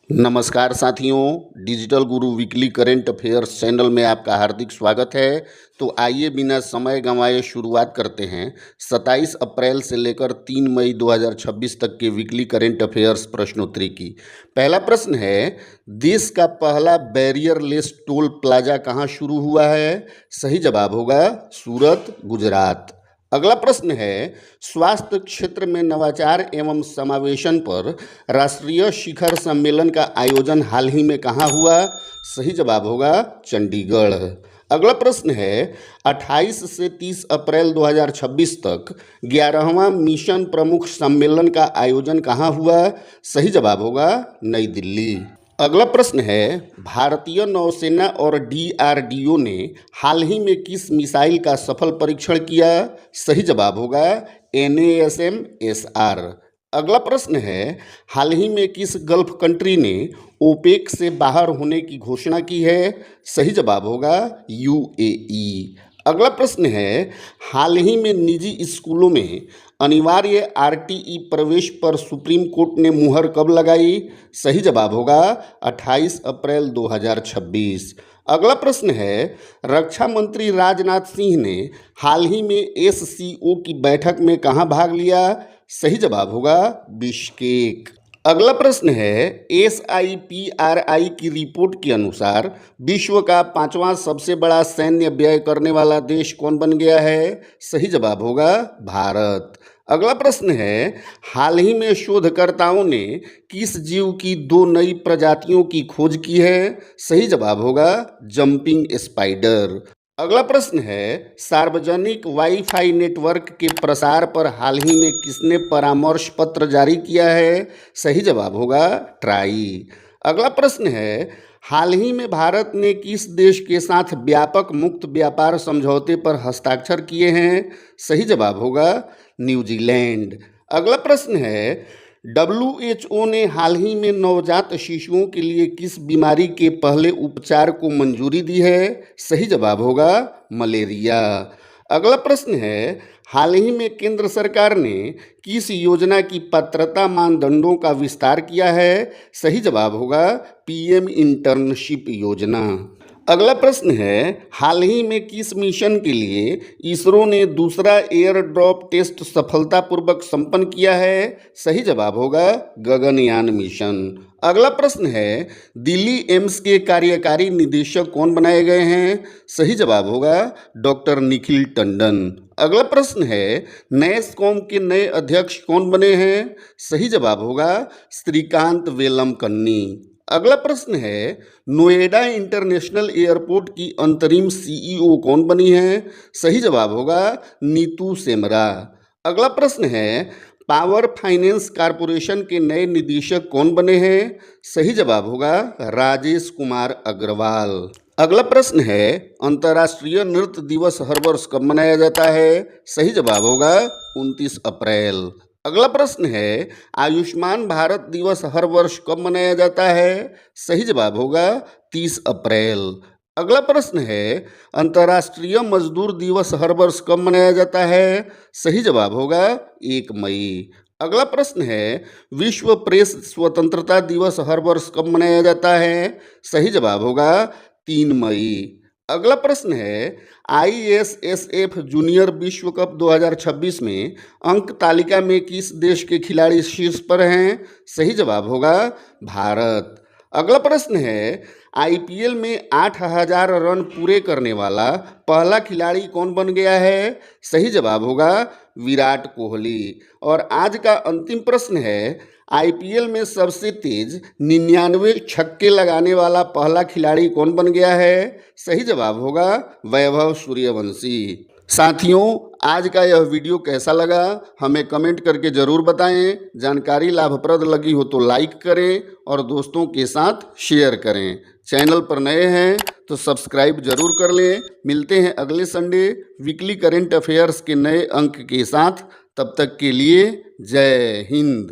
नमस्कार साथियों, डिजिटल गुरु weekly current affairs channel में आपका हार्दिक स्वागत है। तो आइए बिना समय गंवाए शुरुआत करते हैं 27 अप्रैल से लेकर 3 मई 2026 तक के वीकली करंट अफेयर्स प्रश्नोत्तरी की। पहला प्रश्न है, देश का पहला बैरियरलेस टोल प्लाजा कहाँ शुरू हुआ है? सही जवाब होगा सूरत, गुजरात। अगला प्रश्न है, स्वास्थ्य क्षेत्र में नवाचार एवं समावेशन पर राष्ट्रीय शिखर सम्मेलन का आयोजन हाल ही में कहाँ हुआ? सही जवाब होगा चंडीगढ़। अगला प्रश्न है, 28 से 30 अप्रैल 2026 तक 11वां मिशन प्रमुख सम्मेलन का आयोजन कहाँ हुआ? सही जवाब होगा नई दिल्ली। अगला प्रश्न है, भारतीय नौसेना और DRDO ने हाल ही में किस मिसाइल का सफल परीक्षण किया? सही जवाब होगा NASM-SR। अगला प्रश्न है, हाल ही में किस गल्फ कंट्री ने ओपेक से बाहर होने की घोषणा की है? सही जवाब होगा UAE। अगला प्रश्न है, हाल ही में निजी स्कूलों में अनिवार्य RTE प्रवेश पर सुप्रीम कोर्ट ने मुहर कब लगाई? सही जवाब होगा 28 अप्रैल 2026। अगला प्रश्न है, रक्षा मंत्री राजनाथ सिंह ने हाल ही में SCO की बैठक में कहाँ भाग लिया? सही जवाब होगा बिश्केक। अगला प्रश्न है, SIPRI की रिपोर्ट के अनुसार विश्व का 5वां सबसे बड़ा सैन्य व्यय करने वाला देश कौन बन गया है? सही जवाब होगा भारत। अगला प्रश्न है, हाल ही में शोधकर्ताओं ने किस जीव की 2 नई प्रजातियों की खोज की है? सही जवाब होगा जंपिंग स्पाइडर। अगला प्रश्न है, सार्वजनिक वाईफाई नेटवर्क के प्रसार पर हाल ही में किसने परामर्श पत्र जारी किया है? सही जवाब होगा ट्राई। अगला प्रश्न है, हाल ही में भारत ने किस देश के साथ व्यापक मुक्त व्यापार समझौते पर हस्ताक्षर किए हैं? सही जवाब होगा न्यूजीलैंड। अगला प्रश्न है, WHO ने हाल ही में नवजात शिशुओं के लिए किस बीमारी के पहले उपचार को मंजूरी दी है? सही जवाब होगा मलेरिया। अगला प्रश्न है, हाल ही में केंद्र सरकार ने किस योजना की पात्रता मानदंडों का विस्तार किया है? सही जवाब होगा PM इंटर्नशिप योजना। अगला प्रश्न है, हाल ही में किस मिशन के लिए इसरो ने दूसरा एयर ड्रॉप टेस्ट सफलतापूर्वक संपन्न किया है? सही जवाब होगा गगनयान मिशन। अगला प्रश्न है, दिल्ली एम्स के कार्यकारी निदेशक कौन बनाए गए हैं? सही जवाब होगा डॉक्टर निखिल टंडन। अगला प्रश्न है, NASSCOM के नए अध्यक्ष कौन बने हैं? सही जवाब होगा श्रीकांत वेलमकन्नी। अगला प्रश्न है, नोएडा इंटरनेशनल एयरपोर्ट की अंतरिम CEO कौन बनी है? सही जवाब होगा नीतू सेमरा। अगला प्रश्न है, पावर फाइनेंस कॉरपोरेशन के नए निदेशक कौन बने हैं? सही जवाब होगा राजेश कुमार अग्रवाल। अगला प्रश्न है, अंतर्राष्ट्रीय नृत्य दिवस हर वर्ष कब मनाया जाता है? सही जवाब होगा 29 अप्रैल। अगला प्रश्न है, आयुष्मान भारत दिवस हर वर्ष कब मनाया जाता है? सही जवाब होगा 30 अप्रैल। अगला प्रश्न है, अंतर्राष्ट्रीय मजदूर दिवस हर वर्ष कब मनाया जाता है? सही जवाब होगा 1 मई। अगला प्रश्न है, विश्व प्रेस स्वतंत्रता दिवस हर वर्ष कब मनाया जाता है? सही जवाब होगा 3 मई। अगला प्रश्न है, ISSF जूनियर विश्व कप 2026 में अंक तालिका में किस देश के खिलाड़ी शीर्ष पर हैं? सही जवाब होगा भारत। अगला प्रश्न है, IPL में 8000 रन पूरे करने वाला पहला खिलाड़ी कौन बन गया है? सही जवाब होगा विराट कोहली। और आज का अंतिम प्रश्न है, IPL में सबसे तेज 99 छक्के लगाने वाला पहला खिलाड़ी कौन बन गया है? सही जवाब होगा वैभव सूर्यवंशी। साथियों, आज का यह वीडियो कैसा लगा हमें कमेंट करके ज़रूर बताएं। जानकारी लाभप्रद लगी हो तो लाइक करें और दोस्तों के साथ शेयर करें। चैनल पर नए हैं तो सब्सक्राइब जरूर कर लें। मिलते हैं अगले संडे वीकली करंट अफेयर्स के नए अंक के साथ। तब तक के लिए जय हिंद।